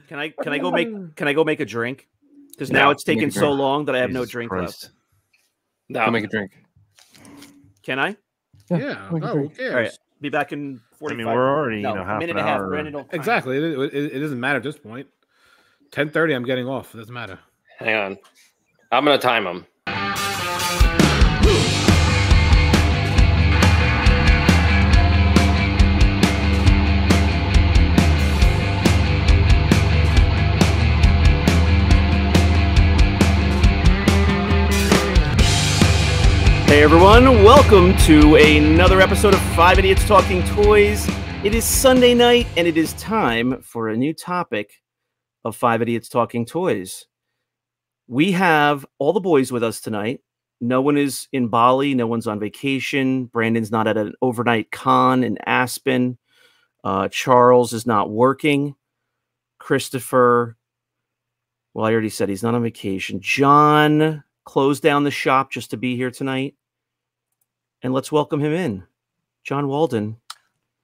Can I go make a drink? Because now it's taken so long that I have no drink left. No, Go make a drink. Can I? Yeah. No, who cares? All right. Be back in 45. I mean, we're already no, half minute an and a half. hour. Brandon, don't Exactly. It doesn't matter at this point. 10:30. I'm getting off. It doesn't matter. hang on. I'm gonna time him. Hey everyone, welcome to another episode of 5 Idiots Talking Toys. It is Sunday night and it is time for a new topic of 5 Idiots Talking Toys. We have all the boys with us tonight. No one is in Bali, no one's on vacation. Brandon's not at an overnight con in Aspen. Charles is not working. Christopher, well, I already said he's not on vacation. John closed down the shop just to be here tonight. And let's welcome him in. John Walden.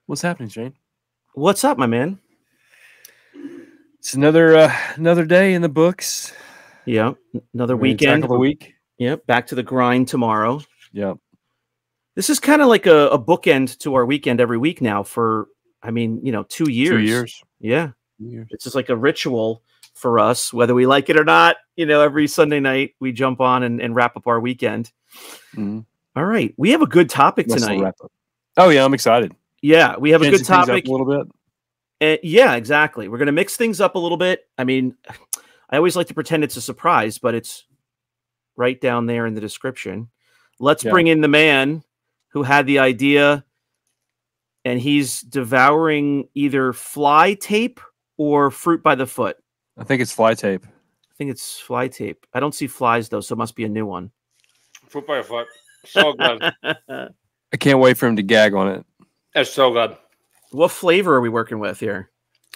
What's happening, Shane? What's up, my man? It's another day in the books. Yeah, another weekend of the week. Yep, back to the grind tomorrow. Yep. This is kind of like a bookend to our weekend every week now for, 2 years. 2 years. Yeah. 2 years. It's just like a ritual for us, whether we like it or not. Every Sunday night we jump on and wrap up our weekend. Mm-hmm. All right. We have a good topic tonight. Oh, yeah, I'm excited. Yeah, we have a good topic. A little bit. Yeah, exactly. We're going to mix things up a little bit. I always like to pretend it's a surprise, but it's right down there in the description. Let's bring in the man who had the idea, and he's devouring either fly tape or fruit by the foot. I think it's fly tape. I think it's fly tape. I don't see flies, though, so it must be a new one. Fruit by a foot. So good. I can't wait for him to gag on it. That's so good. What flavor are we working with here?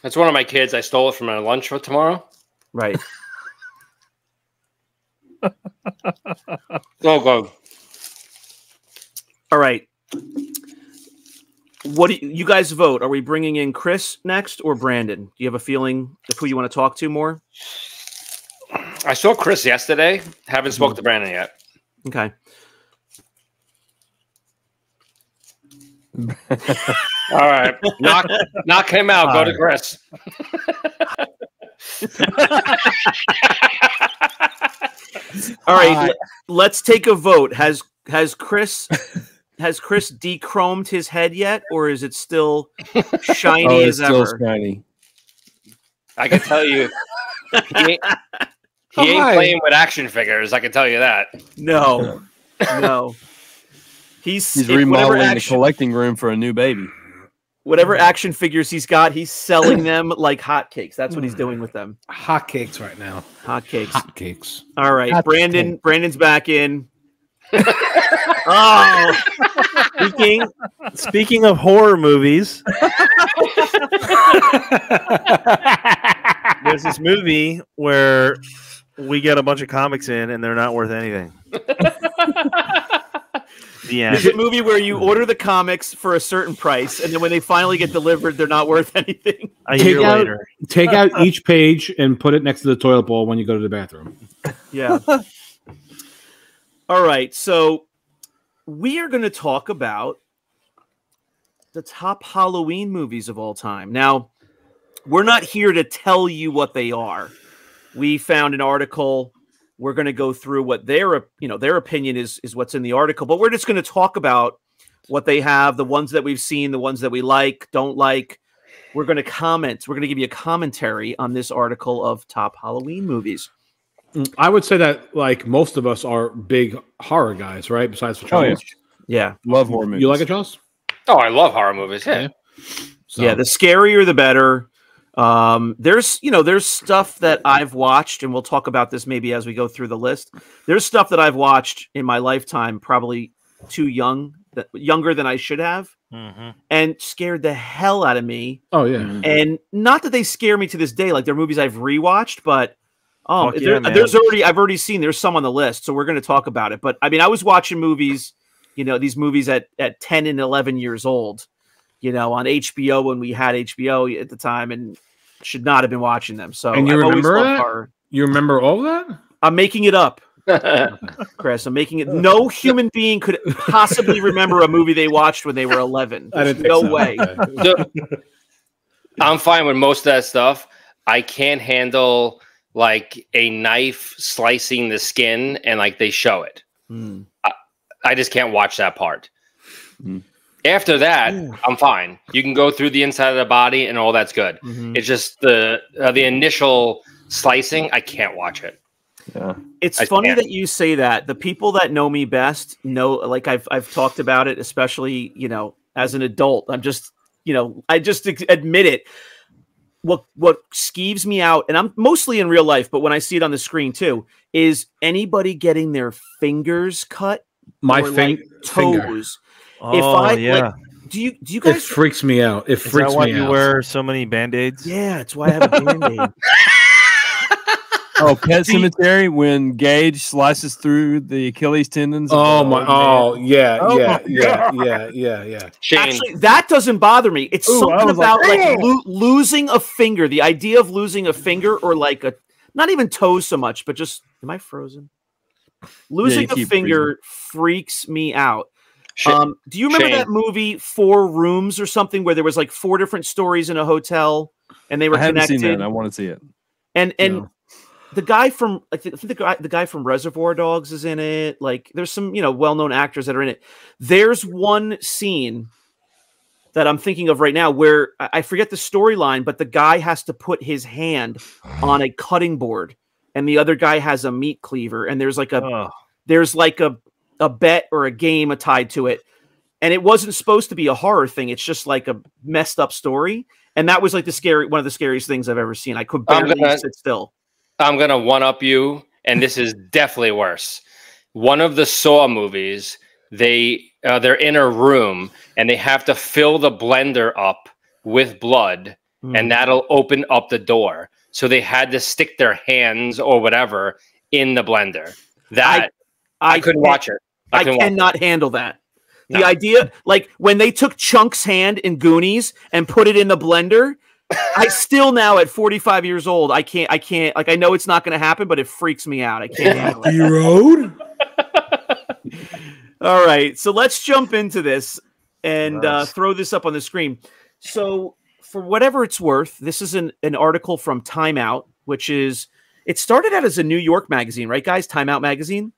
That's one of my kids. I stole it from my lunch for tomorrow. Right. So good. All right. What do you guys vote? Are we bringing in Chris next or Brandon? Do you have a feeling of who you want to talk to more? I saw Chris yesterday. Haven't spoke to Brandon yet. Okay. All right. Knock him out. Go to Chris. All right. Let's take a vote. Has Chris de-chromed his head yet, or is it still shiny as ever? Still shiny. I can tell you, he ain't playing with action figures. I can tell you that. No. He's remodeling the collecting room for a new baby. Whatever action figures he's got, he's selling them like hotcakes. That's what he's doing with them. Hotcakes right now. Hotcakes. All right, Brandon's back in. Oh, speaking of horror movies, there's this movie where we get a bunch of comics in and they're not worth anything. It's a movie where you order the comics for a certain price, and then when they finally get delivered, they're not worth anything. A year later. Take out each page and put it next to the toilet bowl when you go to the bathroom. Yeah. All right, so we are going to talk about the top Halloween movies of all time. Now, we're not here to tell you what they are. We found an article. We're going to go through what their opinion is what's in the article, but we're just going to talk about what they have, the ones that we've seen, the ones that we like, don't like. We're going to comment. We're going to give you a commentary on this article of top Halloween movies. I would say that like most of us are big horror guys, right? Besides for Charles. Yeah. Love horror movies. You like it, Charles? Oh, I love horror movies. Yeah. So. Yeah, the scarier the better. There's stuff that I've watched, and we'll talk about this maybe as we go through the list. There's stuff that I've watched in my lifetime, probably younger than I should have, and scared the hell out of me. Oh yeah, and not that they scare me to this day, like they're movies I've rewatched, but I've already seen. There's some on the list, so we're going to talk about it. But I mean, I was watching movies, these movies at 10 and 11 years old. On HBO when we had HBO at the time, and should not have been watching them. So And you I've always remember loved that? horror. You remember all that? I'm making it up, Chris. I'm making it. No human being could possibly remember a movie they watched when they were 11. I There's didn't no think so. way. Okay. I'm fine with most of that stuff. I can't handle like a knife slicing the skin and like they show it. Hmm. I just can't watch that part. Mm. After that, I'm fine. You can go through the inside of the body and all that's good. Mhm. It's just the initial slicing. I can't watch it. Yeah. It's I funny can't. that you say that. The people that know me best know, like I've talked about it, especially, as an adult. I'm just, I just admit it. What skeeves me out, and I'm mostly in real life, but when I see it on the screen too, is anybody getting their fingers cut, My or, finger. toes. Oh, If I yeah. do you It guys? freaks me out. It Is freaks that why me you out. wear so many Band-Aids? Yeah, it's why I have a Band-Aid. Oh, Pet Cemetery when Gage slices through the Achilles tendons. of Oh the my! old Oh man. yeah, Oh yeah, my yeah, God. yeah. Shane, Actually, that doesn't bother me. It's Ooh, I something was like, about like "Oh!" losing a finger. The idea of losing a finger, or like not even toes so much, but just am I frozen? Losing a keep finger freaks me out. Shane, Do you remember Shane. that movie 4 Rooms or something where there was like 4 different stories in a hotel and they were I haven't connected? seen that. I want to see it. And No. the guy from I think the guy from Reservoir Dogs is in it. Like there's some well-known actors that are in it. There's one scene that I'm thinking of right now where I forget the storyline, but the guy has to put his hand on a cutting board and the other guy has a meat cleaver, and there's like a bet or a game tied to it. And it wasn't supposed to be a horror thing. It's just like a messed up story. And that was like one of the scariest things I've ever seen. I could barely sit still. I'm gonna one up you, and this is definitely worse. One of the Saw movies, they're in a room and they have to fill the blender up with blood, and that'll open up the door. So they had to stick their hands or whatever in the blender. That I couldn't watch it. I couldn't watch it. cannot handle that. The No. idea, like when they took Chunk's hand in Goonies and put it in the blender, I still now at 45 years old, I can't, like, I know it's not going to happen, but it freaks me out. I can't handle it. Road. All right. So let's jump into this and throw this up on the screen. So for whatever it's worth, this is an article from Time Out, which is, it started out as a New York magazine, right guys? Time Out magazine.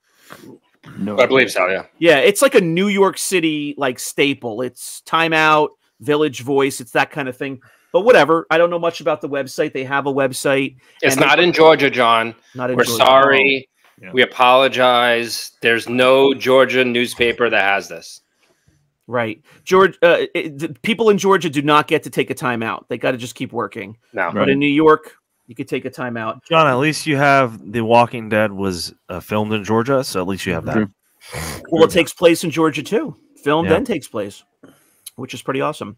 No, I believe so. Yeah. Yeah, it's like a New York City like staple. It's Time Out, Village Voice, it's that kind of thing. But whatever, I don't know much about the website. They have a website. It's and not in Georgia, John. Not in We're Georgia. sorry. Yeah. We apologize. There's no Georgia newspaper that has this. Right, George. The people in Georgia do not get to take a time out. They got to just keep working. No. But in New York, you could take a time out. John, at least you have The Walking Dead was filmed in Georgia, so at least you have that. True. Well, it takes place in Georgia too. Filmed Yeah. and takes place, which is pretty awesome.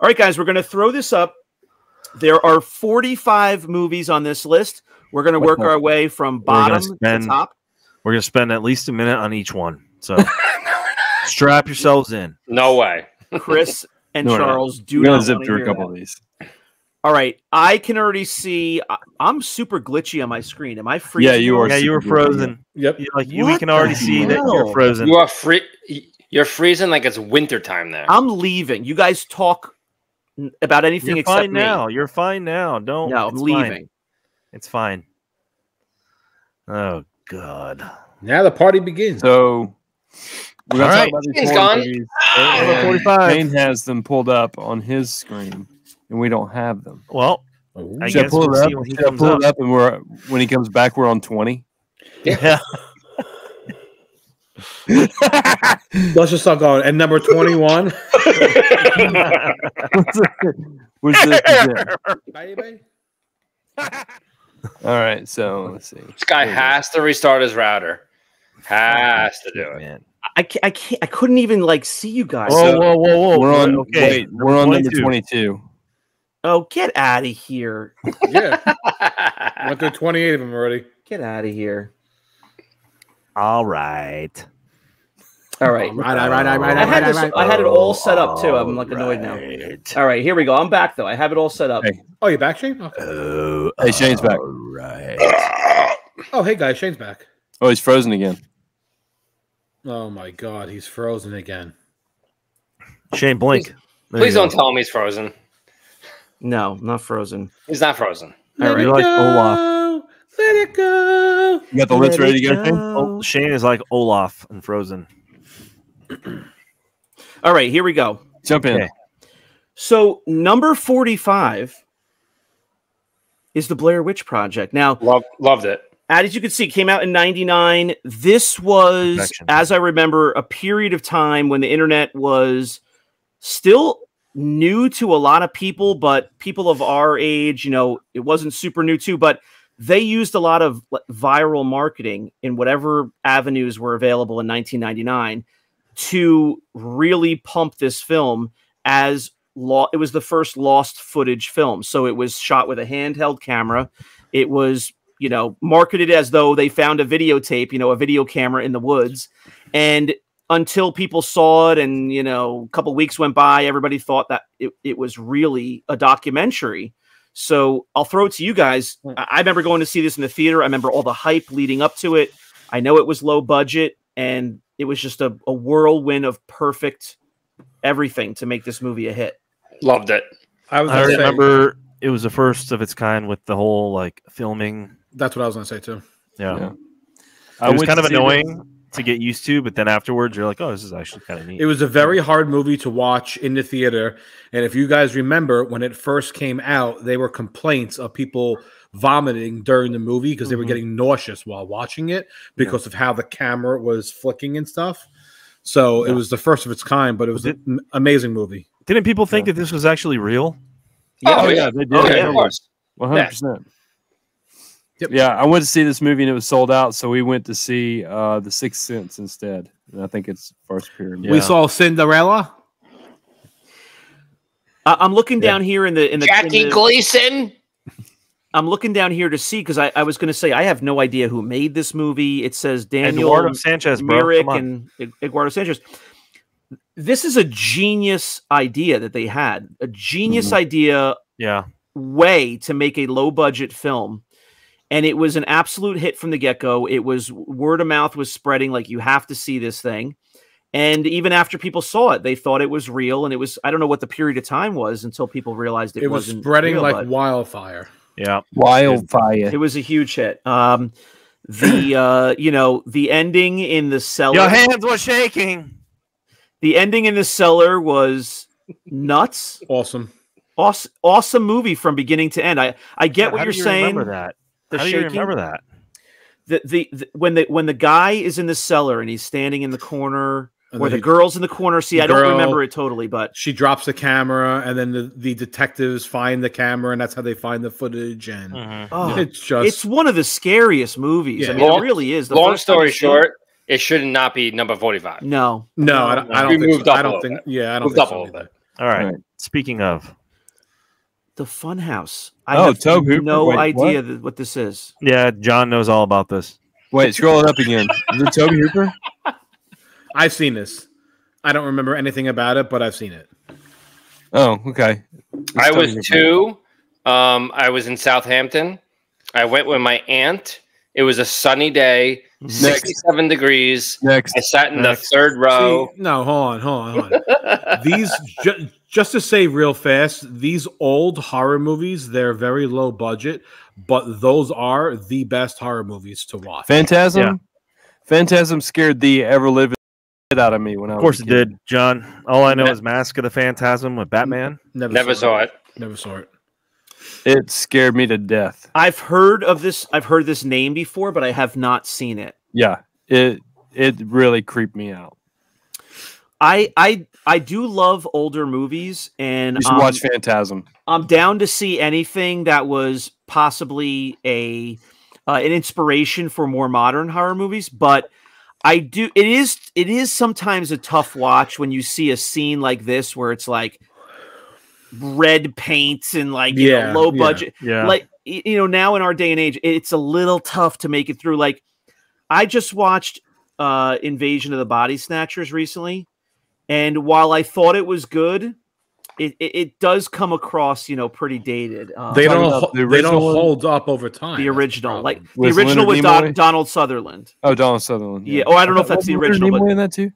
All right, guys, we're going to throw this up. There are 45 movies on this list. We're going to work our way from bottom to top. We're going to spend at least a minute on each one. So strap yourselves in. No way. Chris and No, no. Charles do We're gonna not zip wanna through a hear couple that. of these. All right, I can already see. I'm super glitchy on my screen. Am I freezing? Yeah, you are. Yeah, you were super good. frozen. Yep. We What can already the see that hell? you're frozen. You are free. You're freezing like it's wintertime there. I'm leaving. You guys talk about anything You're except fine me. now. You're fine now. Don't. No, I'm it's leaving. Fine. It's fine. Oh God. Now the party begins. So we're gonna All talk right. about these He's 40 gone. movies. Number And 45. Shane has them pulled up on his screen, and we don't have them. Well, Ooh. I Should I guess pull we'll it see up? when he Should I comes pull up. it up, and when he comes back, we're on 20. yeah. Let's just start going. And number 21. What's this? All right, so let's see. This guy has to restart his router. Has to do it. Man. I can't. I couldn't even like see you guys. Whoa. We're on. Okay. We're on number 22. 22. Oh, get out of here! Yeah. Went through 28 of them already. Get out of here! All right. All right. I had it all set up too. I'm like annoyed now. All right, here we go. I'm back though. I have it all set up. Hey. Oh, you're back, Shane? Okay. Hey, Shane's back. Oh, hey guys, Shane's back. Oh, he's frozen again. Oh my God, he's frozen again. Shane, blink. Please don't tell him he's frozen. No, not frozen. He's not frozen. All right. You're like Olaf. Let it go. You got the lips ready to go, Shane? Oh, Shane is like Olaf and Frozen. All right, here we go. Jump in. Okay. So number 45 is the Blair Witch Project. Now, Loved it. as you can see, it came out in 99. This was, Perfection. as I remember, a period of time when the internet was still new to a lot of people, but people of our age, it wasn't super new too, but they used a lot of viral marketing in whatever avenues were available in 1999 to really pump this film as it was the first lost footage film. So it was shot with a handheld camera. It was, marketed as though they found a videotape, a video camera in the woods. And until people saw it and, a couple weeks went by, everybody thought that it was really a documentary. So I'll throw it to you guys. I remember going to see this in the theater. I remember all the hype leading up to it. I know it was low budget and it was just a whirlwind of perfect everything to make this movie a hit. Loved it. I remember it was the first of its kind with the whole filming. That's what I was going to say too. Yeah. I It was went kind to of see annoying to get used to, but then afterwards you're like, oh, this is actually kind of neat. It was a very hard movie to watch in the theater. And if you guys remember, when it first came out, there were complaints of people vomiting during the movie because they were getting nauseous while watching it because of how the camera was flicking and stuff. So it was the first of its kind, but it was an amazing movie. Didn't people think that this was actually real? Yeah, they did. Oh, yeah, of course. 100%. Yep. Yeah, I went to see this movie and it was sold out, so we went to see The Sixth Sense instead. And I think it's first period. We saw Cinderella. I'm looking down here in the Jackie Gleason. I'm looking down here to see because I was going to say I have no idea who made this movie. It says Daniel Eduardo Sanchez, bro. Myrick Come on. and Eduardo Sanchez. This is a genius idea that they had. A genius idea Yeah. way to make a low budget film. And it was an absolute hit from the get-go. It was word of mouth was spreading like you have to see this thing. And even after people saw it, they thought it was real. And it was, I don't know what the period of time was until people realized it was wasn't spreading real, like but wildfire. Yeah. Wildfire. it was a huge hit. The ending in the cellar. Your hands were shaking. The ending in the cellar was nuts. Awesome. Awesome movie from beginning to end. I get what How you're do you saying. Remember that? The How do you shaking. remember that? When the guy is in the cellar and he's standing in the corner, And or then the girl's in the corner. See, I don't girl- remember it totally, but She drops the camera, and then the detectives find the camera, and that's how they find the footage. And oh, it's just it's one of the scariest movies. Yeah. I mean, it really is. The Long first time story you see it- short, it should not be number 45. no. no, I don't We think moved so. up I a don't little think. bit. Yeah, I don't Moved think up a so little either. bit. All right. Right. Speaking of, The Funhouse. Oh, I have Tobe Hooper? no Wait, idea what this is. yeah, John knows all about this. Wait, scroll it up again. Is it Toby Hooper? I've seen this. I don't remember anything about it, but I've seen it. Oh, okay. It's I was Toby Hooper. 2. I was in Southampton. I went with my aunt. It was a sunny day, 67 degrees. Next. I sat in Next. the third row. See, no, hold on. These just to say real fast, these old horror movies, they're very low budget, but those are the best horror movies to watch. Phantasm? Yeah. Phantasm scared the ever-living shit out of me when I was Of course a it kid. did, John. All I know Ne- is Mask of the Phantasm with Batman. Never saw it. Never saw it. It scared me to death. I've heard of this. I've heard this name before, but I have not seen it. Yeah, it really creeped me out. I do love older movies, and You should watch Phantasm. I'm down to see anything that was possibly an inspiration for more modern horror movies. But I do. It is sometimes a tough watch when you see a scene like this where it's like red paint and like low budget. Yeah. Like now in our day and age, it's a little tough to make it through. Like I just watched Invasion of the Body Snatchers recently, and while I thought it was good, it does come across, pretty dated. They Talking don't about the they don't original one? hold up over time. the That's original, like problem. the With original Leonard with Nimoy? Donald Sutherland. Oh, Donald Sutherland. Yeah. Oh, I don't know if that's the Wasn't Leonard original, Nimoy but in that too.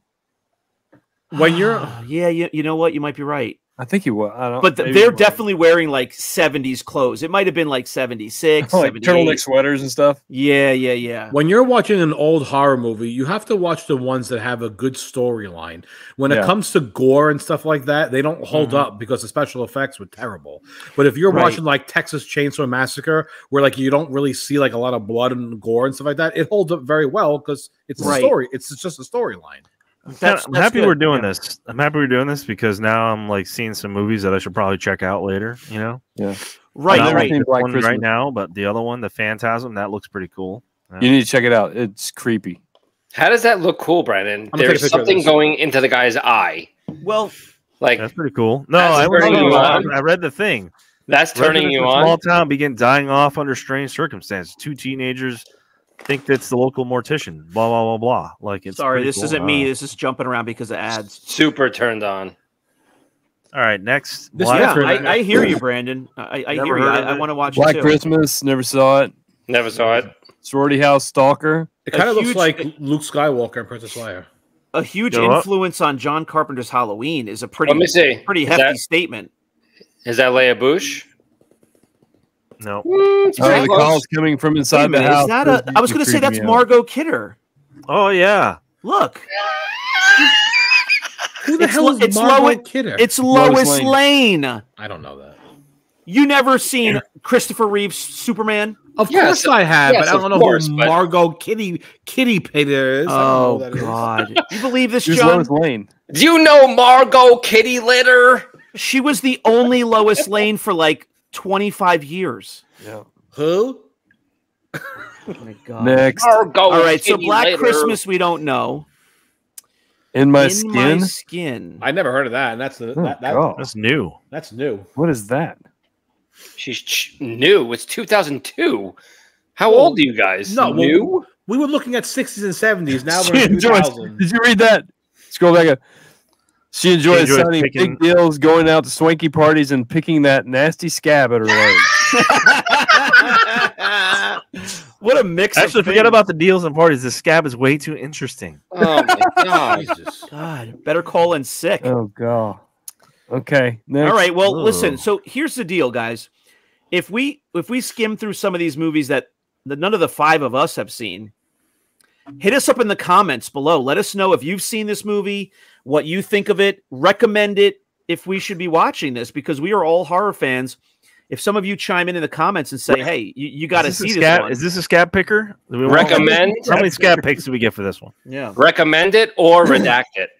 When you're yeah, you know what? You might be right. I think he was. I don't. But maybe they're he was. definitely wearing like 70s clothes. It might have been like 76, like 78. turtleneck sweaters and stuff. Yeah. when you're watching an old horror movie, you have to watch the ones that have a good storyline. When it Yeah. comes to gore and stuff like that, they don't hold up because the special effects were terrible. But if you're Right. watching like Texas Chainsaw Massacre, where like you don't really see like a lot of blood and gore and stuff like that, it holds up very well because it's a Right. story. It's just a storyline. I'm happy good. we're doing Yeah. this. I'm happy we're doing this because now I'm like seeing some movies that I should probably check out later. Right, Not never right. seen Black one Christmas. right now, but the other one, the Phantasm, that looks pretty cool. You need to check it out. It's creepy. How does that look cool, Brandon? gonna take a There's picture of something this. going into the guy's eye. Well, Like That's pretty cool. No, That's I, turning you on. I read the thing. that's turning Residents you of a small on. town begin dying off under strange circumstances. 2 teenagers think that's the local mortician. Blah blah blah blah. Like it's sorry, pretty this cool. isn't me. This is jumping around because of ads. Super turned on. All right, next. This Black Yeah, Christmas. I hear you, Brandon. I Never hear you. heard of I it. want to watch Black it too. Christmas. Never saw it. Never saw it. Sorority House Stalker. It kind A of looks huge- like Luke Skywalker and Princess Leia. A huge Go up. influence on John Carpenter's Halloween is a Let me see. pretty Is hefty that- statement. Is that Leia Bush? No. It's Oh, pretty the close. calls coming from Wait a inside the minute, house. is that a? I was going to say that's Margot Kidder. Oh yeah. Look, Who the It's hell Lo- is it's Margot Lois- Kidder? it's Lois Lois Lane. Lane. I don't know that. You never seen Christopher Reeve's Superman? Of Yes, course I have, yes, but I of don't know course, who but- Margot Kitty Pater is. I don't know Oh who that is. God! You believe this, Who's John? Lois Lane? Do you know Margot Kitty Litter? She was the only Lois Lane for like 25 years. Yeah. Who? Oh my God! Next, Margot. All right, so Kitty Black Litter. Christmas we don't know. In my In skin. my skin. I never heard of that, and that's Oh, that, God. That's new. that's new. What is that? She's new. It's 2002. How old are you guys? No, well, new. We were looking at 60s and 70s. Now She we're in enjoys. 2000. Did you read that? Scroll back up. She enjoys enjoys signing picking- big deals, going out to swanky parties, and picking that nasty scab at her leg. What a mix! Actually, of forget things. about the deals and parties. The scab is way too interesting. Oh my god. Jesus. God. Better call in sick. Oh God. Okay. Next. All right. Well, Ugh. listen. So here's the deal, guys. If we skim through some of these movies that none of the 5 of us have seen, hit us up in the comments below. Let us know if you've seen this movie, what you think of it, recommend it if we should be watching this, because we are all horror fans. If some of you chime in the comments and say, "Hey, you got to Is see this this a scab? one," Is this a scab picker? Do we want- Recommend. How many scab picks do we get for this one? yeah, Recommend it or redact it.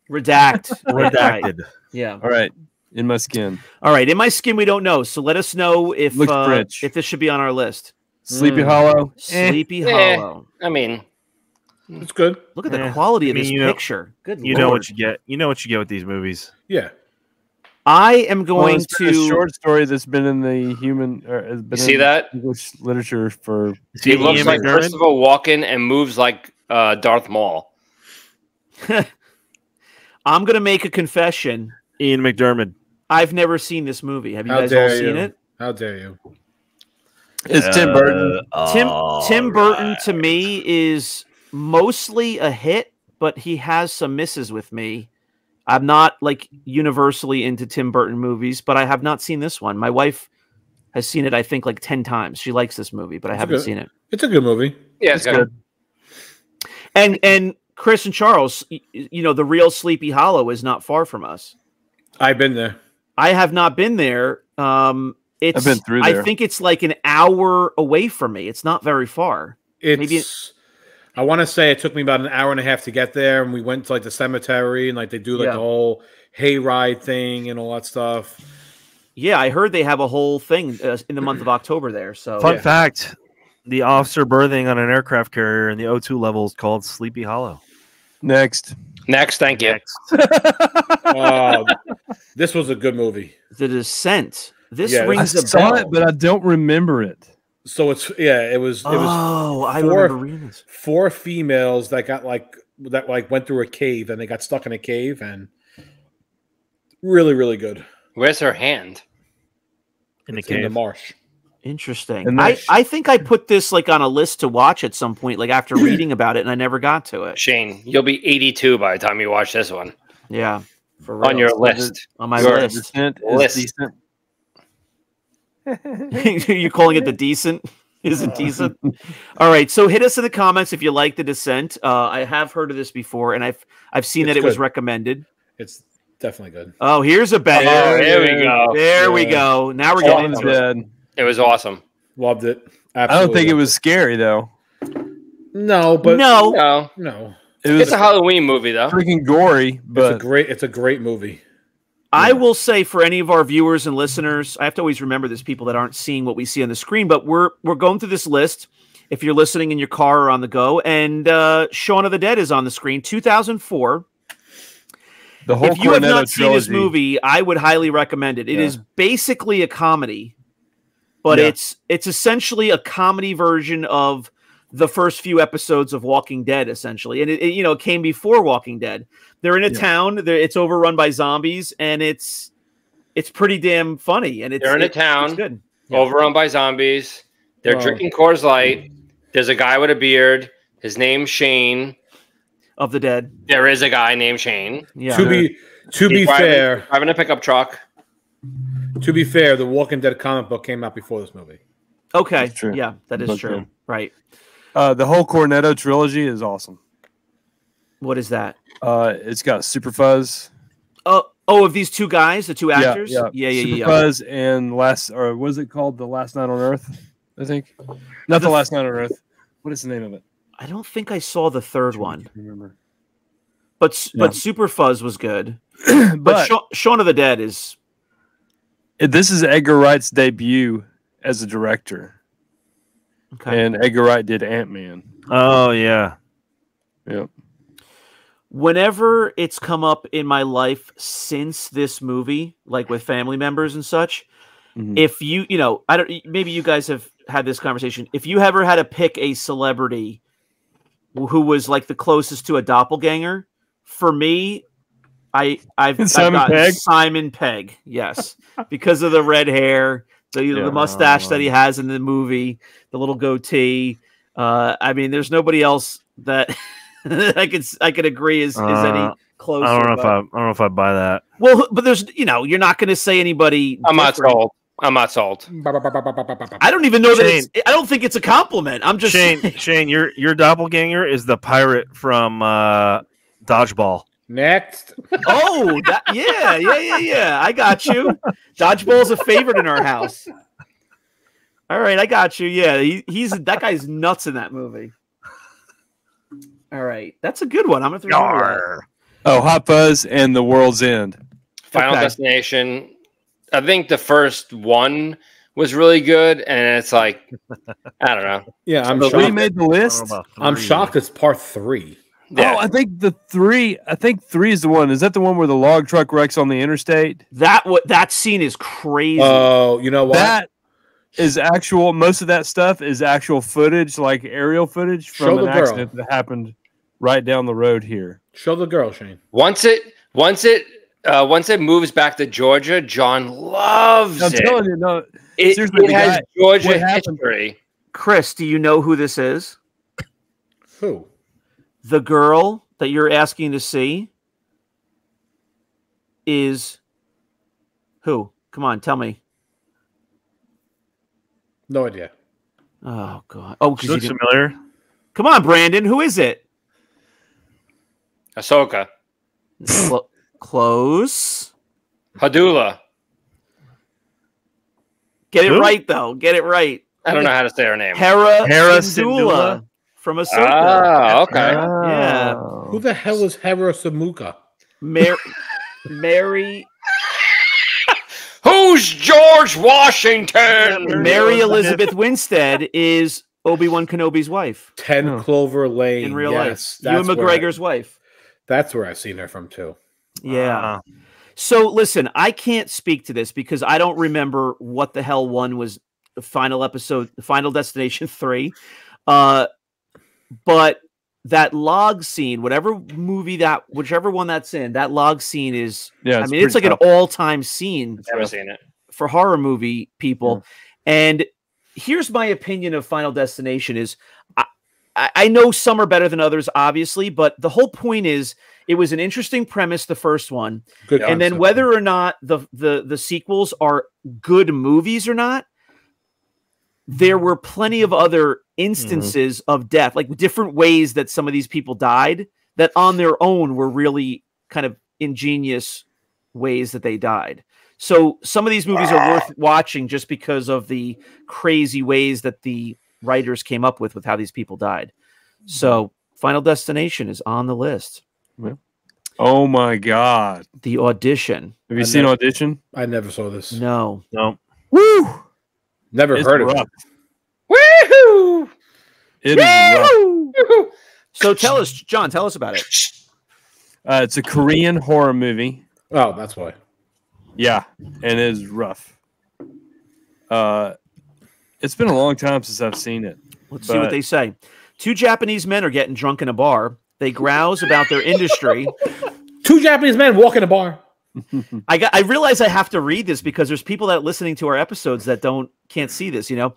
redact, Right. Redacted. Yeah. All right. In my skin. All right. In my skin, we don't know. So let us know if Looks French. if this should be on our list. Sleepy Hollow. Sleepy Eh. Hollow. I mean, It's good. Look at the Eh. quality I of mean, this you know- picture. Good You Lord. know what you get. You know what you get with these movies. Yeah. I am Well, going it's been a to. short story that's been in the human. Or has been you see in that? English literature for. He looks Ian like McDermott? Christopher Walken and moves like Darth Maul. I'm going to make a confession. Ian McDermott. I've never seen this movie. Have you How guys all dare seen you? it? How dare you? It's Tim Burton. Tim Burton to me is mostly a hit, but he has some misses with me. I'm not like universally into Tim Burton movies, but I have not seen this one. My wife has seen it, I think, like 10 times. She likes this movie, but I It's haven't good. seen it. It's a good movie. Yeah, it's good. And Chris and Charles, the real Sleepy Hollow is not far from us. I've been there. I have not been there. It's, I've been through I there. think it's like an hour away from me. It's not very far. It's. Maybe I want to say it took me about an hour and a half to get there, and we went to like the cemetery and like they do like Yeah. the whole hayride thing and all that stuff. Yeah, I heard they have a whole thing in the month of October there. So Fun Yeah. fact: the officer berthing on an aircraft carrier in the O2 level is called Sleepy Hollow. Next. Next, thank you. This was a good movie. The Descent. This Yeah, I rings a saw bell. it, but I don't remember it. So it was Oh, I four- remember reading this. 4 females that got went through a cave and they got stuck in a cave and really, really good. Where's her hand? In the It's in the cave. marsh. Interesting. And I think I put this like on a list to watch at some point, like after reading about it, and I never got to it. Shane, you'll be 82 by the time you watch this one. Yeah, for On real. your list. On my Your list. Descent is List. decent. You calling it the decent? Is it decent? All right. So hit us in the comments if you like The Descent. I have heard of this before, and I've seen that It's it was good. recommended. It's definitely good. Oh, here's a banger. Oh, there we go. There we Yeah. go. Now we're Shaun getting of into the it. Dead. It was awesome. Loved it. I Absolutely don't think it loved was scary though. No, but No, No, It was it's a Halloween movie though. freaking gory, but it's a great movie. I will say for any of our viewers and listeners, I have to always remember there's people that aren't seeing what we see on the screen, but we're going through this list. If you're listening in your car or on the go, and Shaun of the Dead is on the screen, 2004. the whole If you have Cornetto not seen this trilogy- movie, I would highly recommend it. It Yeah. is basically a comedy, but Yeah. it's essentially a comedy version of the first few episodes of Walking Dead, essentially. And it came before Walking Dead. They're in a Yeah. town. It's overrun by zombies, and it's pretty damn funny. And They're in a town. It's good. Yeah. Overrun by zombies. They're Wow. drinking Coors Light. There's a guy with a beard. His name's Shane. Of the Dead. There is a guy named Shane. Yeah. To be He's fair, driving a pickup truck. the Walking Dead comic book came out before this movie. Okay. That's true. Yeah, that is That's true. true. Right. the whole Cornetto trilogy is awesome. What is that? It's got Super Fuzz, Of these two guys, the two actors? Super Fuzz, and what is it called? The Last Night on Earth, I think. Not the Last Night on Earth. What is the name of it? I don't think I saw the third one, Remember? but Yeah. Super Fuzz was good. But But Shaun of the Dead is this is Edgar Wright's debut as a director, okay. and Edgar Wright did Ant-Man. Oh yeah. Yep. Whenever it's come up in my life since this movie, like with family members and such, Mhm. if I don't, maybe you guys have had this conversation. If you ever had to pick a celebrity who was like the closest to a doppelganger, for me, I've Simon gotten Pegg? Simon Pegg, yes, because of the red hair, the mustache that he has in the movie, the little goatee. I mean, there's nobody else that I could agree is any closer. I don't know but- if I buy that. well, but there's you're not going to say anybody. I'm not different. sold. I'm not sold. I don't even know Shane. that. I don't think it's a compliment. I'm just Shane, saying. Shane, your doppelganger is the pirate from Dodgeball. Next, Oh, yeah. I got you. Dodgeball's a favorite in our house. All right, I got you. Yeah, he's that guy's nuts in that movie. All right, that's a good one. I'm gonna throw that. Yarr. Oh, Hot Fuzz and The World's End. Final Okay. Destination. I think the first one was really good, and it's like I don't know. yeah, I'm The shocked. three made the I don't list. know about I'm three. shocked. It's part 3. Yeah. Oh, I think three is the one. Is that the one where the log truck wrecks on the interstate? That scene is crazy. Oh, you know what? That is actual. Most of that stuff is actual footage, like aerial footage Show from the an girl. accident that happened right down the road here. Show the girl, Shane. Once it moves back to Georgia, John loves I'm it. telling you, no. It, seriously, it the has guy- Georgia what happened- history. Chris, do you know who this is? Who? The girl that you're asking to see is who? Come on, tell me. No idea. Oh God! Oh, 'cause She you looks didn't- familiar. come on, Brandon. Who is it? Ahsoka. Close. Hadula. Get it Who? right though. Get it right. I don't know how to say her name. Hera Hera Syndulla Syndulla? from Ahsoka. Ah, okay. Yeah. Who the hell is Hera Samuka? Mary Who's George Washington? Mary Elizabeth Winstead is Obi-Wan Kenobi's wife 10 Oh. Clover Lane. in real Yes, life. Ewan that's where McGregor's wife. that's where I've seen her from too. Yeah. So listen, I can't speak to this because I don't remember what the hell one was the final episode, the Final Destination 3. But that log scene, whichever one that's in, that log scene is, Yeah, I mean, it's like an all-time scene Never seen it. for horror movie people. And here's my opinion of Final Destination is I know some are better than others, obviously, but the whole point is it was an interesting premise, the first one. Good And then concept. whether or not the sequels are good movies or not, there were plenty of other instances of death, like different ways that some of these people died that on their own were really kind of ingenious ways that they died. So some of these movies are worth watching just because of the crazy ways that the writers came up with how these people died. So Final Destination is on the list. Oh my God. The Audition. Have you seen Audition? I never saw this. No. No. Woo! Never It's heard of rough. it. Woohoo! It is rough. Woohoo! So tell us, John, tell us about it. It's a Korean horror movie. Oh, that's why. Yeah, and it is rough. It's been a long time since I've seen it. Let's see what they say. 2 Japanese men are getting drunk in a bar. They grouse about their industry. 2 Japanese men walk in a bar. I realize I have to read this because there's people that are listening to our episodes that can't see this, you know.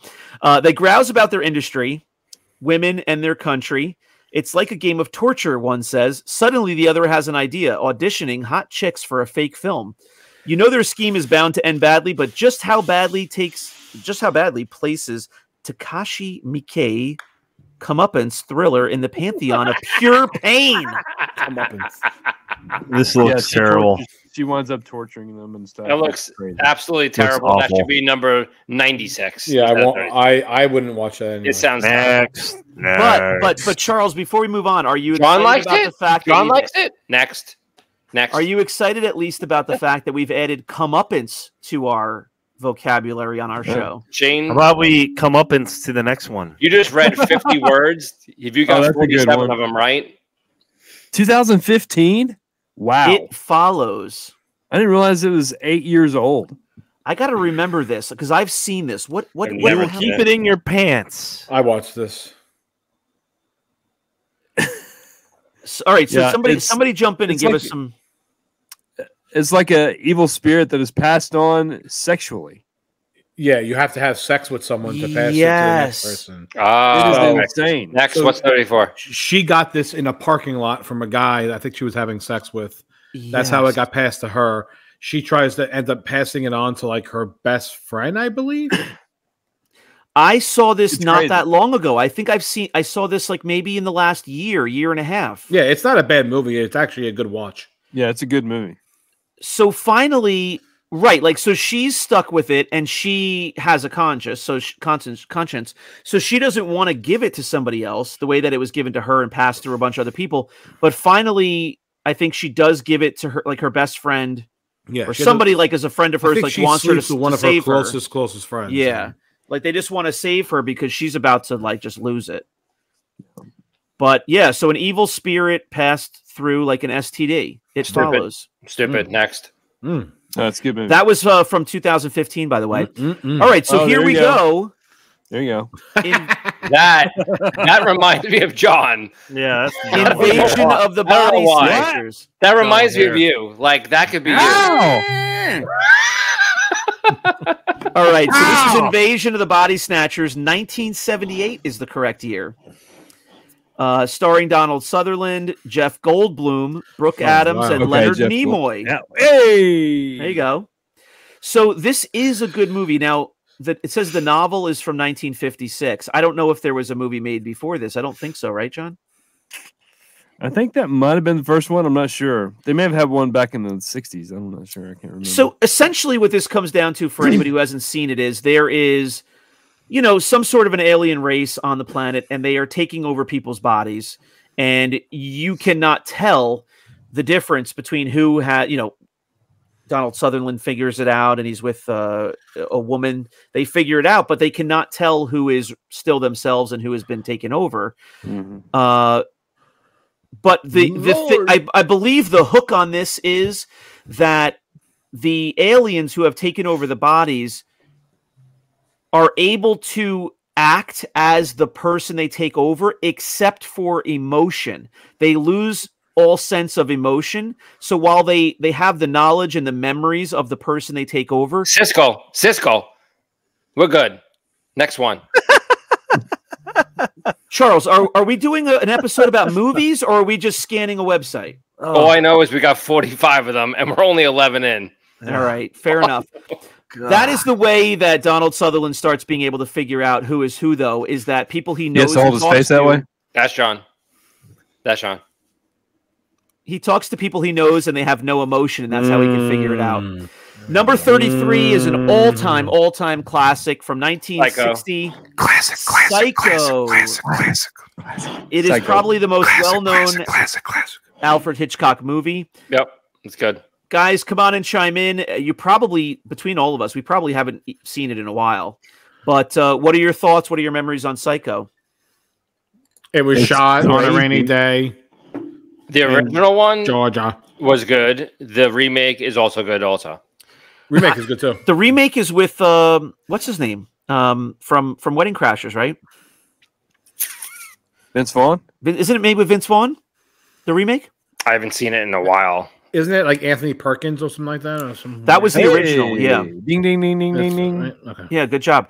They grouse about their industry, women, and their country. It's like a game of torture, one says. Suddenly the other has an idea, auditioning hot chicks for a fake film. You know their scheme is bound to end badly, but just how badly places Takashi Miike comeuppance thriller in the pantheon of pure pain. This looks terrible. She winds up torturing them and stuff. That looks Crazy. absolutely terrible. That awful. should be number 96. Yeah, I Is that won't. right? I wouldn't watch that anyway. It sounds Next. But Charles, before we move on, are you John excited likes about it. the fact John that likes it. Next. are you excited at least about the fact that we've added comeuppance to our vocabulary on our show? Shane, How about we come up and to the next one? you just read 50 words. Have you got that's a good 47 one. of them right? 2015? Wow. It follows. I didn't realize it was 8 years old. I got to remember this because I've seen this. What I've what never the hell- seen Keep it in your pants. I watched this. All right, so Yeah, somebody jump in and it's give like- us some. It's like a evil spirit that is passed on sexually. Yeah, you have to have sex with someone to pass it to the Yes. next person. It Ah, is okay. insane. Next, So- what's 34? She got this in a parking lot from a guy that I think she was having sex with. That's how it Yes. got passed to her. She tries to end up passing it on to like her best friend, I believe. I saw this It's not crazy. that long ago. I think I saw this like maybe in the last year and a half. Yeah, it's not a bad movie. It's actually a good watch. Yeah, it's a good movie. So finally, right, like so she's stuck with it and she has a conscience, so she doesn't want to give it to somebody else the way that it was given to her and passed through a bunch of other people. But finally, I think she does give it to her, like her best friend Yeah, or she has somebody like as a friend of I hers, think like she wants her sleeps to, with one to of her save her. closest friends. Yeah, like they just want to save her because she's about to like just lose it. But yeah, so an evil spirit passed through like an STD. It Stupid. follows. Stupid. Next. Mm. That's a good movie. That was from 2015, by the way. Mm-mm-mm. All right, so Oh, here there we you go. there you go. In, That reminds me of John. Yeah, that's Invasion of the I don't know Body why. Snatchers. That reminds me here. of you. Like that could be you. All right, so this is Invasion of the Body Snatchers. 1978 is the correct year. Starring Donald Sutherland, Jeff Goldblum, Brooke Adams, wow. and Okay, Leonard Jeff Nimoy. Yeah. Hey! There you go. So this is a good movie. Now, it says the novel is from 1956. I don't know if there was a movie made before this. I don't think so, right, John? I think that might have been the first one. I'm not sure. They may have had one back in the 60s. I'm not sure. I can't remember. So essentially what this comes down to for anybody who hasn't seen it is there is, you know, some sort of an alien race on the planet and they are taking over people's bodies and you cannot tell the difference between who had, you know, Donald Sutherland figures it out and he's with a woman. They figure it out, but they cannot tell who is still themselves and who has been taken over. Mhm. But I believe the hook on this is that the aliens who have taken over the bodies are able to act as the person they take over, except for emotion. They lose all sense of emotion. So while they have the knowledge and the memories of the person they take over, Cisco, we're good. Next one. Charles, are we doing an episode about movies, or are we just scanning a website? All I know is we got 45 of them, and we're only 11 in. All right, fair enough. That is the way that Donald Sutherland starts being able to figure out who is who, though, is that people he knows. Yes, hold his face that way. That's John. He talks to people he knows, and they have no emotion, and that's how he can figure it out. Number 33 is an all-time classic from 1960. Classic. Psycho. It is probably the most well-known classic. Alfred Hitchcock movie. Yep, it's good. Guys, come on and chime in. You probably, between all of us, we probably haven't seen it in a while. But what are your thoughts? What are your memories on Psycho? It was shot on a rainy day. The original one, Georgia, was good. The remake is also good. Remake is good too. The remake is with what's his name? From Wedding Crashers, right? Vince Vaughn? Isn't it made with Vince Vaughn? The remake? I haven't seen it in a while. Isn't it like Anthony Perkins or something like that? Or something that was the original, yeah. Ding, ding, ding, ding, ding, ding. Right? Okay. Yeah, good job.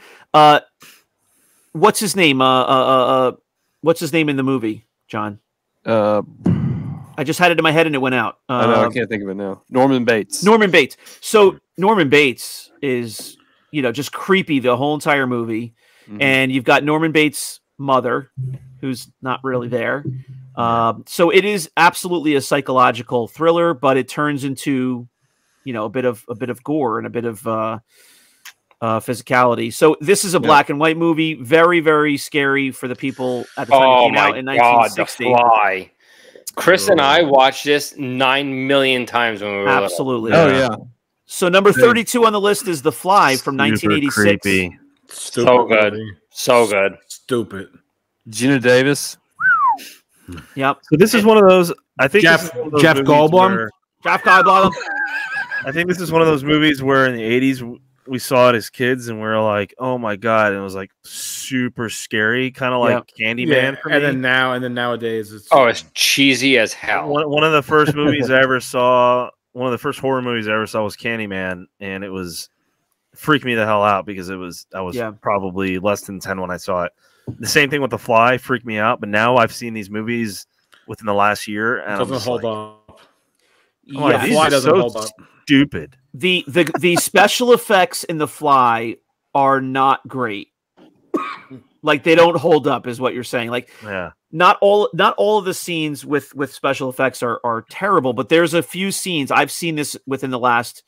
What's his name? What's his name in the movie, John? I just had it in my head and it went out. I know, I can't think of it now. Norman Bates. Norman Bates. So Norman Bates is, just creepy the whole entire movie. Mm-hmm. And you've got Norman Bates' mother, who's not really there. So it is absolutely a psychological thriller, but it turns into, a bit of gore and a bit of physicality. So this is a black and white movie, very, very scary for the people at the time it came out in 1960. The Fly. Chris and I watched this 9 million times when we were absolutely. little. Oh yeah. So number 32 on the list is The Fly from 1986. Creepy. Stupid So good. movie. So good. Stupid. Gina Davis. Yep. So this is one of those. I think Jeff this is one of those Jeff movies Goldblum? where- Jeff Goldblum. I think this is one of those movies where in the 80s we saw it as kids and we are like, oh my God. And it was like super scary, kind of like Candyman for me. And then nowadays it's cheesy as hell. One of the first movies I ever saw, one of the first horror movies I ever saw was Candyman. And it freaked me the hell out because I was probably less than 10 when I saw it. The same thing with The Fly freaked me out. But now I've seen these movies within the last year. And doesn't hold up. Yeah, Fly doesn't hold up. Stupid. The special effects in The Fly are not great. Like they don't hold up, is what you're saying. Like, not all of the scenes with special effects are terrible, but there's a few scenes I've seen this within the last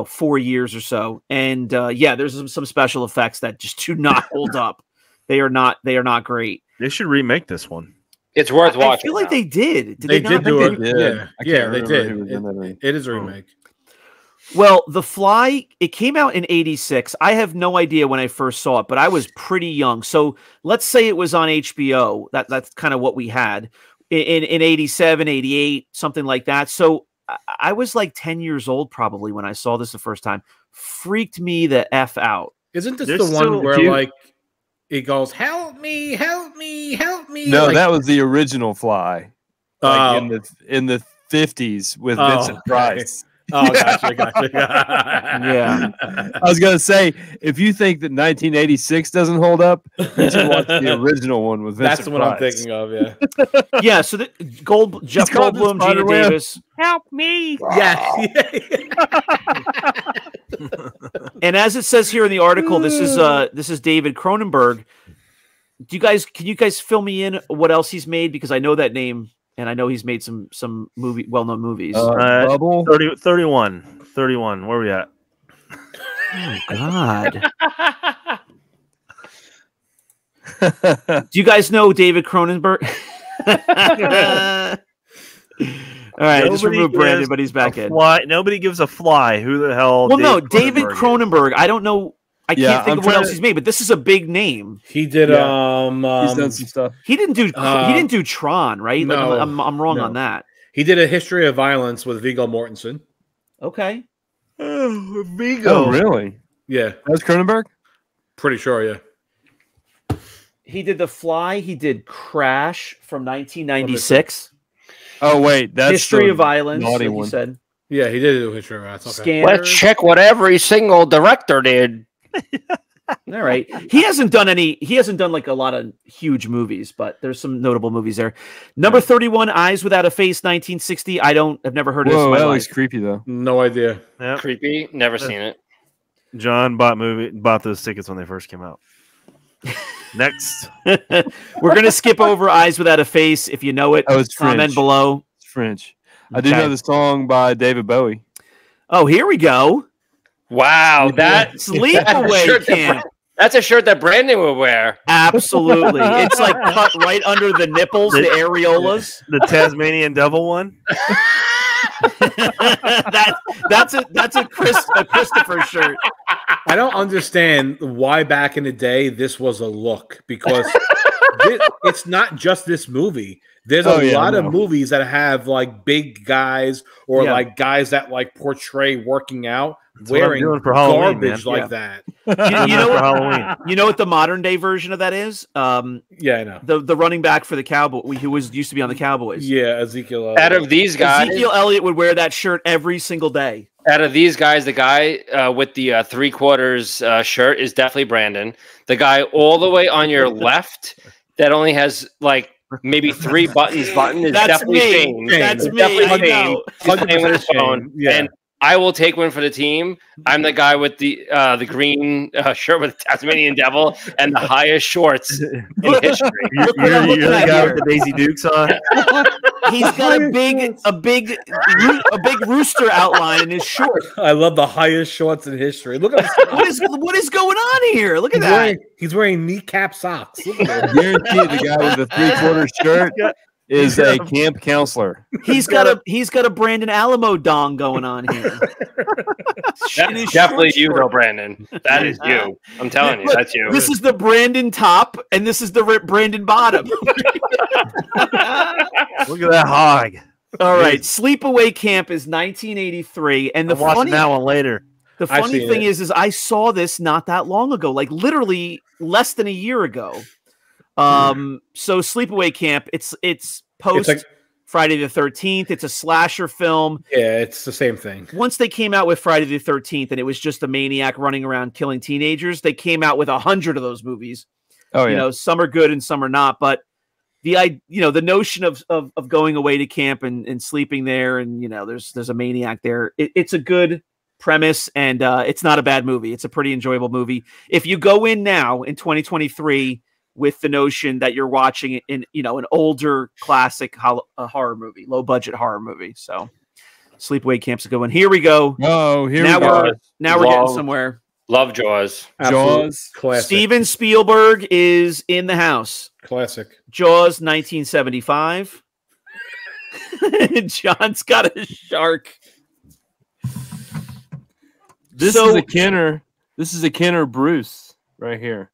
4 years or so, and there's some special effects that just do not hold up. They are not great. They should remake this one. It's worth watching. I feel like they did. They did do it. Yeah, they did. It is a remake. Well, The Fly, it came out in 86. I have no idea when I first saw it, but I was pretty young. So let's say it was on HBO. That's kind of what we had in 87, 88, something like that. So I was like 10 years old probably when I saw this the first time. Freaked me the F out. Isn't this the one where like it goes, help me, help me, help me? No, like, that was the original Fly. Like in the 50s with Vincent Price. Oh, gotcha. Yeah. I was going to say, if you think that 1986 doesn't hold up, you should watch the original one with Vincent That's what Price. I'm thinking of, yeah. Yeah, so Jeff Goldblum, Gina Davis. Help me. Yes. And as it says here in the article, this is David Cronenberg. Can you guys fill me in what else he's made? Because I know that name. And I know he's made some well-known movies. Bubble? 31. Where are we at? Oh, God. Do you guys know David Cronenberg? All right, I just removed Brandon, but he's back in. Nobody gives a fly. Who the hell? Well, no, David Cronenberg. I don't know. I can't think of what else he's made, but this is a big name. He did. He's done some stuff. He didn't do Tron, right? No, like, I'm wrong on that. He did A History of Violence with Viggo Mortensen. Okay. Vigo. Oh, really? Yeah, That was Cronenberg? Pretty sure, yeah. He did The Fly. He did Crash from 1996. Oh wait, that's History of Violence. naughty Like you one. said. Yeah, he did do History of Violence. Okay. Scanners. Let's check what every single director did. All right. He hasn't done like a lot of huge movies, but there's some notable movies there. Number 31, Eyes Without a Face, 1960. I've never heard of this in my that life. looks creepy though. No idea. Yep. Creepy. Never seen it. John bought those tickets when they first came out. Next. We're gonna skip over Eyes Without a Face. If you know it, Oh, it's comment French. below. It's French. I do Okay. know the song by David Bowie. Oh, here we go. Wow, Sleepaway Camp. That's a shirt that Brandon would wear. Absolutely. It's like cut right under the nipples, the areolas. The Tasmanian Devil one. That's a Christopher shirt. I don't understand why back in the day this was a look, because it's not just this movie. There's a lot of movies that have like big guys or like guys that like portray working out wearing for Halloween, garbage man. like that. You know For what? Halloween. You know what the modern day version of that is? Yeah, I know. The running back for the Cowboy, who used to be on the Cowboys. Yeah, Ezekiel. Out of these guys, Ezekiel Elliott would wear that shirt every single day. out of these guys, the guy with the 3/4 shirt is definitely Brandon. The guy all the way on your left that only has like maybe 3 buttons button is That's definitely me. Shane. That's It's me. definitely I Shane. know. He's playing with his phone. Yeah. And I will take one for the team. I'm the guy with the green shirt with the Tasmanian Devil and the highest shorts in history. Look what I'm looking You're the at guy here. with the Daisy Dukes on. He's got a big rooster outline in his short. I love the highest shorts in history. Look at this. What is going on here? Look at that. He's wearing kneecap socks. Look at I that. guarantee the guy with the 3/4 shirt is a camp counselor. He's got a Brandon Alamo dong going on here. That's definitely you, though, Brandon. That is you. I'm telling you, Look, that's you. This is the Brandon top, and this is the Brandon bottom. Look at that hog. All right, Sleepaway Camp is 1983, and the I'm watching funny that one later. thing is I saw this not that long ago, like literally less than a year ago. So Sleepaway Camp, it's post like- Friday the 13th. It's a slasher film. Yeah, it's the same thing. Once they came out with Friday the 13th, and it was just a maniac running around killing teenagers, they came out with 100 of those movies. Oh yeah. You know, some are good and some are not, but the notion of going away to camp and sleeping there, and there's a maniac there. It's a good premise, and it's not a bad movie. It's a pretty enjoyable movie. If you go in now in 2023 with the notion that you're watching an older classic horror movie, low budget horror movie, so Sleepaway Camp's a good one. Here we go. Oh, here Now we go. we're getting somewhere. Love Jaws. Jaws. Classic. Steven Spielberg is in the house. Classic. Jaws, 1975. John's got a shark. This is a Kenner. This is a Kenner Bruce right here.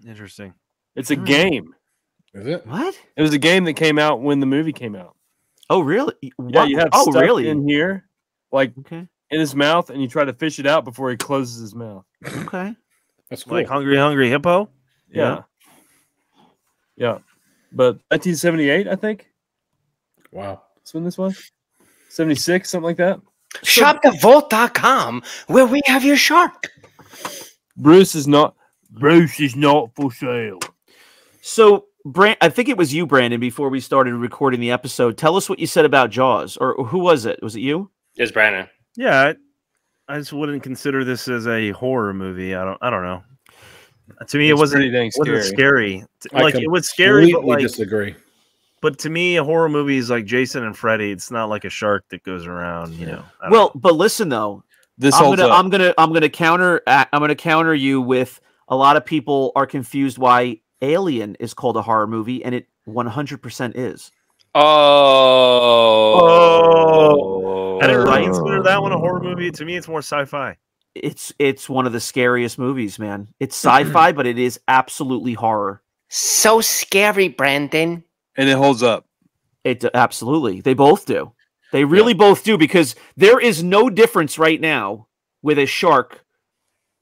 Interesting. It's a game. Is it? What? It was a game that came out when the movie came out. Oh, really? Yeah, What? you have oh, stuff really? in here, like Okay. in his mouth, and you try to fish it out before he closes his mouth. Okay. That's cool. Like Hungry Hippo? Yeah. Yeah. But 1978, I think. Wow. That's when this was. 76, something like that. ShopTheVault.com, where we have your shark. Bruce is not for sale. So, I think it was you, Brandon, before we started recording the episode. Tell us what you said about Jaws, or who was it? Was it you? It's Brandon. Yeah, I just wouldn't consider this as a horror movie. I don't know. To me, it wasn't pretty dang scary. scary. I Like, it was scary, but completely like, disagree. but to me, a horror movie is like Jason and Freddy. It's not like a shark that goes around. I don't Well, know. but listen though, This I'm holds gonna, up. I'm gonna counter you with a lot of people are confused why Alien is called a horror movie, and it 100% is. Oh. I didn't really Right. consider that one a horror movie. To me, it's more sci-fi. It's one of the scariest movies, man. It's sci-fi, but it is absolutely horror. So scary, Brandon. And it holds up. It absolutely. They both do. They really both do, because there is no difference right now with a shark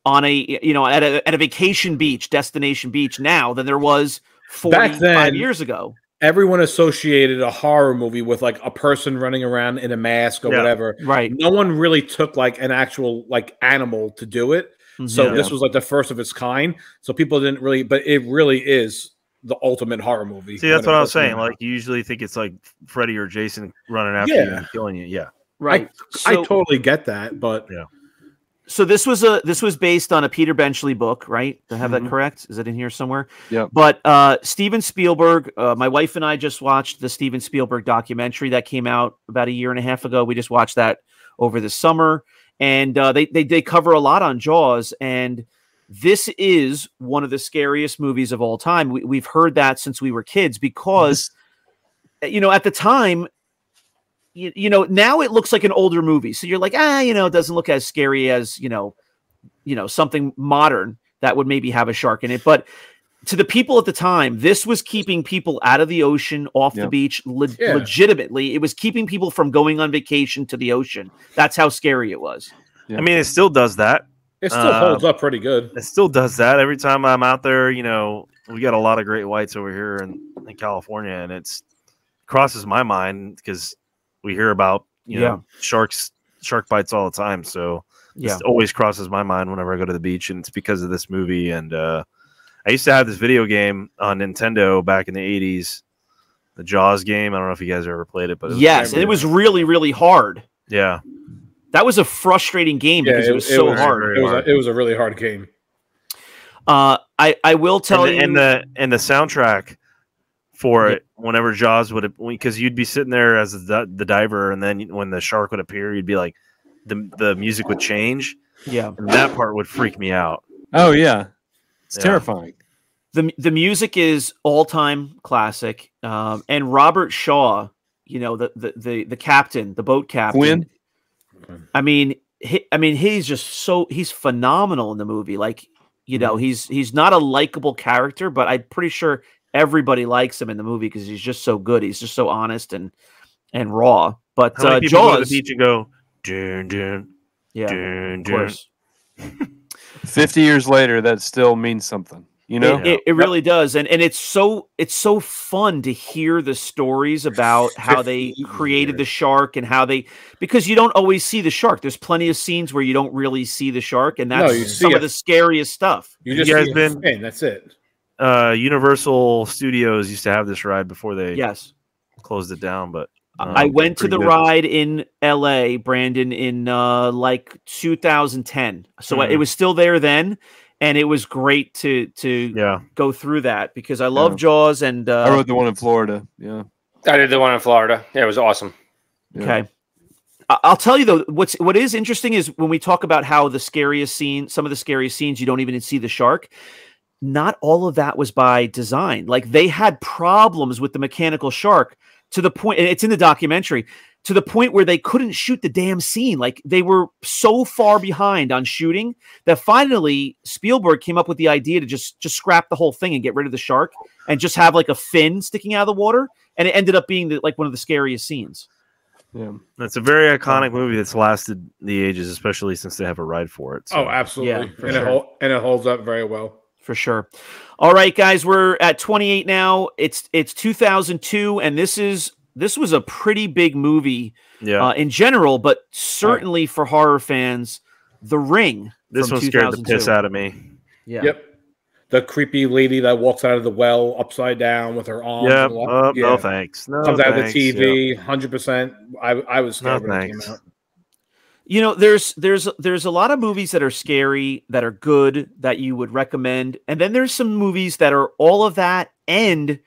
on at a vacation beach, destination beach now than there was 45 years ago. Everyone associated a horror movie with like a person running around in a mask or whatever. Right. No one really took like an actual like animal to do it. So this was like the first of its kind. So people didn't really, but it really is the ultimate horror movie. See, that's what I was saying. Like, you usually think it's like Freddy or Jason running after you and killing you. Yeah. Right. I totally get that, but So this was based on a Peter Benchley book, right? Do I have that correct? Is it in here somewhere? Yeah. But Steven Spielberg, my wife and I just watched the Steven Spielberg documentary that came out about a year and a half ago. We just watched that over the summer, and they cover a lot on Jaws, and this is one of the scariest movies of all time. We've heard that since we were kids because, at the time, now it looks like an older movie. So you're like, it doesn't look as scary as, something modern that would maybe have a shark in it. But to the people at the time, this was keeping people out of the ocean, off the beach, legitimately. It was keeping people from going on vacation to the ocean. That's how scary it was. Yeah. I mean, it still does that. It still holds up pretty good. It still does that. Every time I'm out there, we got a lot of great whites over here in California, and it's crosses my mind because we hear about shark bites all the time. So it always crosses my mind whenever I go to the beach, and it's because of this movie. And I used to have this video game on Nintendo back in the 80s, the Jaws game. I don't know if you guys ever played it, but and it was really, really hard. Yeah. That was a frustrating game because it was so hard. It was a really hard game. I will tell you, and the soundtrack for it, whenever Jaws would, because you'd be sitting there as the diver, and then when the shark would appear, you'd be like, the music would change. Yeah, and that part would freak me out. Oh yeah, it's terrifying. The music is all time classic, and Robert Shaw, the captain, the boat captain. Quinn. I mean, he's just he's phenomenal in the movie. Like, he's not a likable character, but I'm pretty sure everybody likes him in the movie because he's just so good. He's just so honest and raw. But how many people Jaws, go to the beach and go, dun, dun, yeah, dun, of course. 50 years later, that still means something. It really does, and it's so fun to hear the stories about how they created the shark and because you don't always see the shark. There's plenty of scenes where you don't really see the shark, and that's some of the scariest stuff. You guys been? That's it. Universal Studios used to have this ride before they closed it down, but I went to the ride in LA, Brandon, in like 2010. So it was still there then, and it was great to go through that because I love Jaws, and I rode the one in Florida. Yeah, I did the one in Florida. Yeah, it was awesome. Okay. I'll tell you though, what is interesting is when we talk about how some of the scariest scenes, you don't even see the shark. Not all of that was by design. Like, they had problems with the mechanical shark to the point, and it's in the documentary, to the point where they couldn't shoot the damn scene. Like, they were so far behind on shooting that finally Spielberg came up with the idea to just scrap the whole thing and get rid of the shark and just have like a fin sticking out of the water. And it ended up being like one of the scariest scenes. Yeah, it's a very iconic movie that's lasted the ages, especially since they have a ride for it. So. Oh, absolutely. And it holds up very well. For sure. All right, guys, we're at 28 now. It's 2002, and this was a pretty big movie in general, but certainly for horror fans, The Ring. This one scared the piss out of me. Yeah. Yep. The creepy lady that walks out of the well upside down with her arms. Yep. No thanks. No, comes out of the TV. 100%. I was scared when it came out. There's a lot of movies that are scary, that are good, that you would recommend. And then there's some movies that are all of that and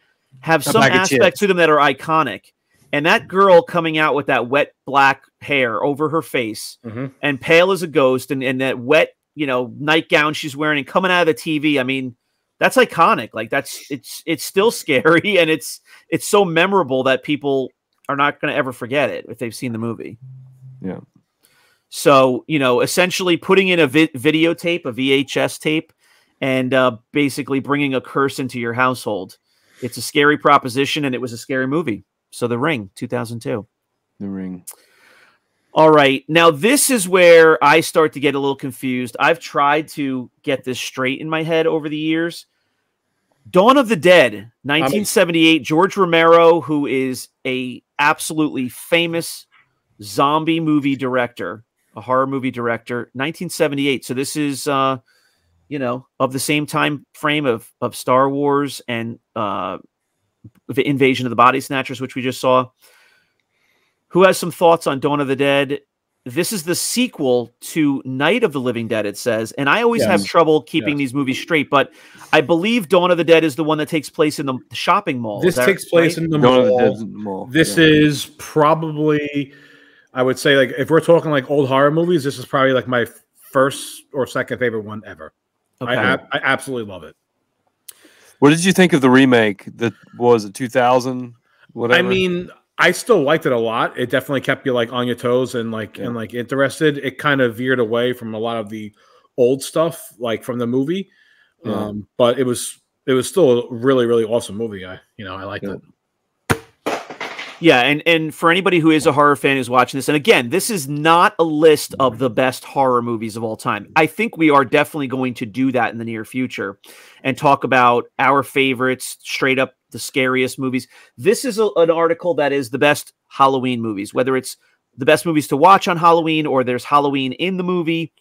have some aspects to them that are iconic. And that girl coming out with that wet black hair over her face and pale as a ghost and that wet, nightgown she's wearing and coming out of the TV. I mean, that's iconic. Like, it's still scary, and it's so memorable that people are not going to ever forget it if they've seen the movie. Yeah. So, essentially putting in a videotape, a VHS tape, and basically bringing a curse into your household. It's a scary proposition, and it was a scary movie. So The Ring, 2002. The Ring. All right. Now, this is where I start to get a little confused. I've tried to get this straight in my head over the years. Dawn of the Dead, 1978. George Romero, who is a absolutely famous zombie movie director, a horror movie director, 1978. So this is, of the same time frame of Star Wars and the Invasion of the Body Snatchers, which we just saw. Who has some thoughts on Dawn of the Dead? This is the sequel to Night of the Living Dead, it says. And I always have trouble keeping these movies straight, but I believe Dawn of the Dead is the one that takes place in the shopping mall. This takes place in the mall. This is probably, I would say, like, if we're talking like old horror movies, this is probably like my first or second favorite one ever. Okay. I absolutely love it. What did you think of the remake? That was it 2000? Whatever. I mean, I still liked it a lot. It definitely kept you like on your toes and like interested. It kind of veered away from a lot of the old stuff, like from the movie. Yeah. But it was still a really, really awesome movie. I liked it. Yeah, and for anybody who is a horror fan who's watching this, and again, this is not a list of the best horror movies of all time. I think we are definitely going to do that in the near future and talk about our favorites, straight up the scariest movies. This is an article that is the best Halloween movies, whether it's the best movies to watch on Halloween or there's Halloween in the movie.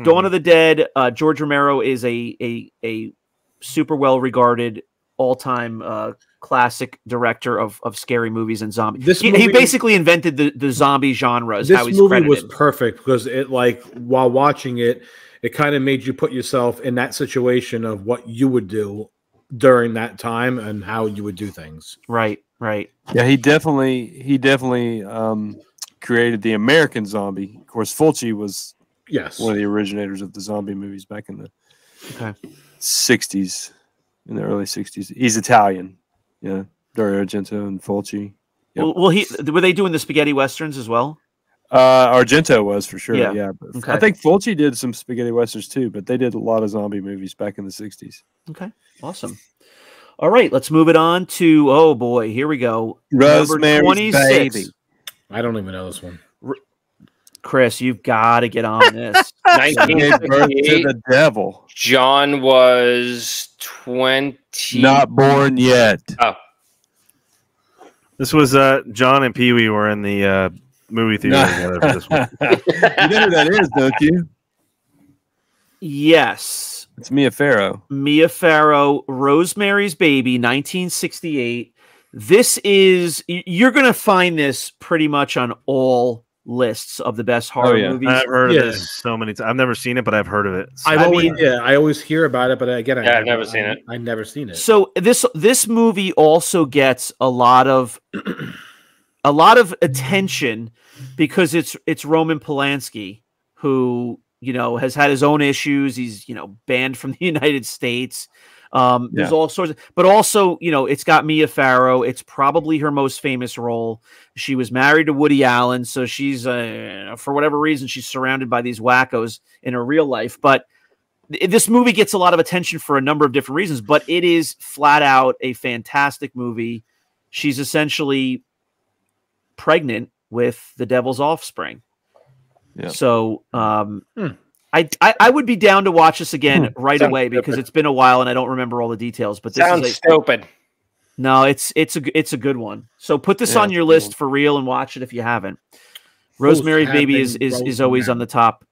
Dawn of the Dead, George Romero is a super well-regarded all-time classic director of scary movies and zombies. He basically invented the zombie genre. This movie was perfect because it, like, while watching it, it kind of made you put yourself in that situation of what you would do during that time and how you would do things. Right. Yeah, he definitely created the American zombie. Of course, Fulci was one of the originators of the zombie movies back in the 60s, in the early 60s. He's Italian. Yeah, Dario Argento and Fulci. Yep. Well, were they doing the spaghetti westerns as well? Argento was for sure. Yeah. Okay. I think Fulci did some spaghetti westerns too, but they did a lot of zombie movies back in the 60s. Okay, awesome. All right, let's move it on to, oh boy, here we go. Rosemary's Baby. I don't even know this one. Chris, you've got to get on this. 1958. The devil. John was 20. Not born yet. Oh. This was John and Pee Wee were in the movie theater together for this one. You know who that is, don't you? Yes. It's Mia Farrow. Mia Farrow, Rosemary's Baby, 1968. This is, you're going to find this pretty much on all lists of the best horror movies. I've heard of this so many times. I've never seen it, but I've heard of it. I always hear about it, but again, I've never seen it. I've never seen it. So this movie also gets a lot of attention because it's Roman Polanski, who has had his own issues. He's banned from the United States. There's all sorts of, but also, it's got Mia Farrow. It's probably her most famous role. She was married to Woody Allen. So she's, for whatever reason, she's surrounded by these wackos in her real life. But this movie gets a lot of attention for a number of different reasons, but it is flat out a fantastic movie. She's essentially pregnant with the devil's offspring. Yeah. So, I would be down to watch this again right away because it's been a while and I don't remember all the details. But this sounds stupid. No, it's a good one. So put this on your list for real and watch it if you haven't. Rosemary's Baby is always on the top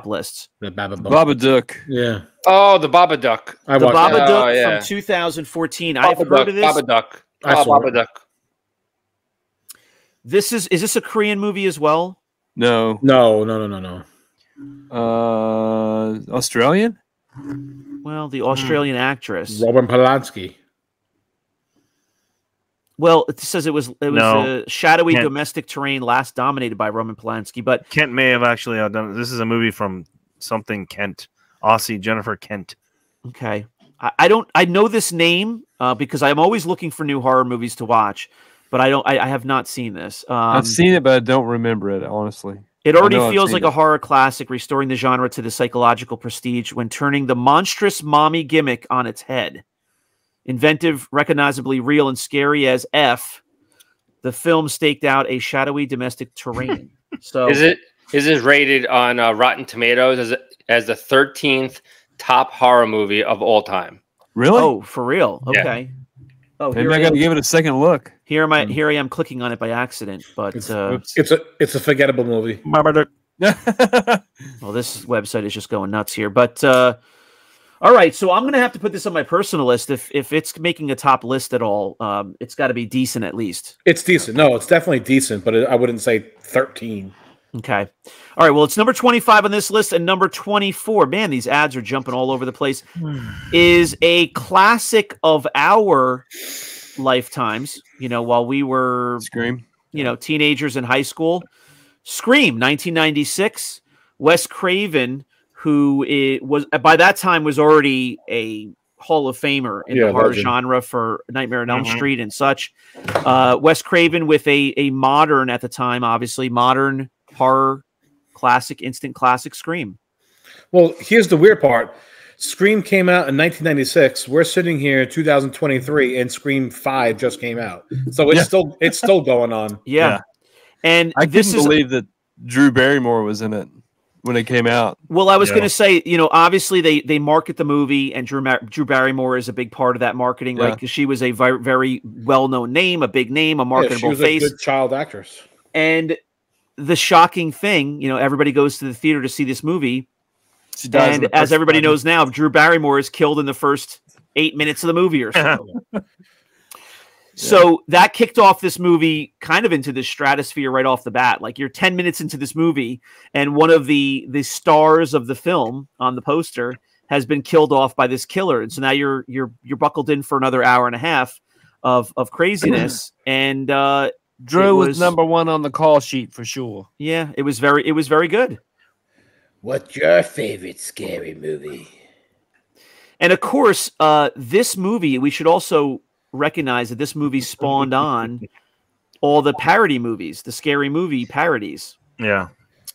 lists. The Babadook. Yeah. Oh, the Babadook. The Babadook from 2014. I've heard of this. Babadook. Babadook. Is this a Korean movie as well? No. Australian? Well, the Australian actress. Roman Polanski. Well, it says it was a shadowy domestic terrain last dominated by Roman Polanski, but Kent may have actually done it. This is a movie from something Kent. Aussie Jennifer Kent. Okay. I know this name because I'm always looking for new horror movies to watch, but I have not seen this. I've seen it, but I don't remember it, honestly. It already feels like a horror classic, restoring the genre to the psychological prestige when turning the monstrous mommy gimmick on its head. Inventive, recognizably real, and scary as F, the film staked out a shadowy domestic terrain. So is it rated on Rotten Tomatoes as the 13th top horror movie of all time? Really? Oh, for real? Yeah. Okay. Oh, maybe I got to give it a second look. Here I am clicking on it by accident, but it's a forgettable movie. Well, this website is just going nuts here, but all right. So I'm going to have to put this on my personal list. If it's making a top list at all, it's got to be decent at least. It's decent. No, it's definitely decent, but I wouldn't say 13. Okay. All right. Well, it's number 25 on this list, and number 24. Man, these ads are jumping all over the place. Is a classic of our lifetimes. You know, while we were Scream. You know, teenagers in high school. Scream, 1996. Wes Craven, who was by that time was already a Hall of Famer in the horror genre for Nightmare on Elm Street and such. Wes Craven with a modern, at the time, obviously, modern horror classic, instant classic Scream. Well, here's the weird part. Scream came out in 1996. We're sitting here in 2023, and Scream 5 just came out. So it's still going on. Yeah. And I couldn't believe that Drew Barrymore was in it when it came out. Well, I was going to say, you know, obviously they market the movie, and Drew Barrymore is a big part of that marketing, right? Because she was a very, very well-known name, a big name, a marketable face. She was a good child actress. And the shocking thing, you know, everybody goes to the theater to see this movie. And as everybody knows now, Drew Barrymore is killed in the first 8 minutes of the movie or so. So that kicked off this movie kind of into the stratosphere right off the bat. Like, you're 10 minutes into this movie, and one of the stars of the film on the poster has been killed off by this killer. And so now you're buckled in for another hour and a half of craziness. And Drew was number one on the call sheet for sure. Yeah, it was very good. What's your favorite scary movie? And of course, this movie, we should also recognize that this movie spawned on all the parody movies, the scary movie parodies. Yeah.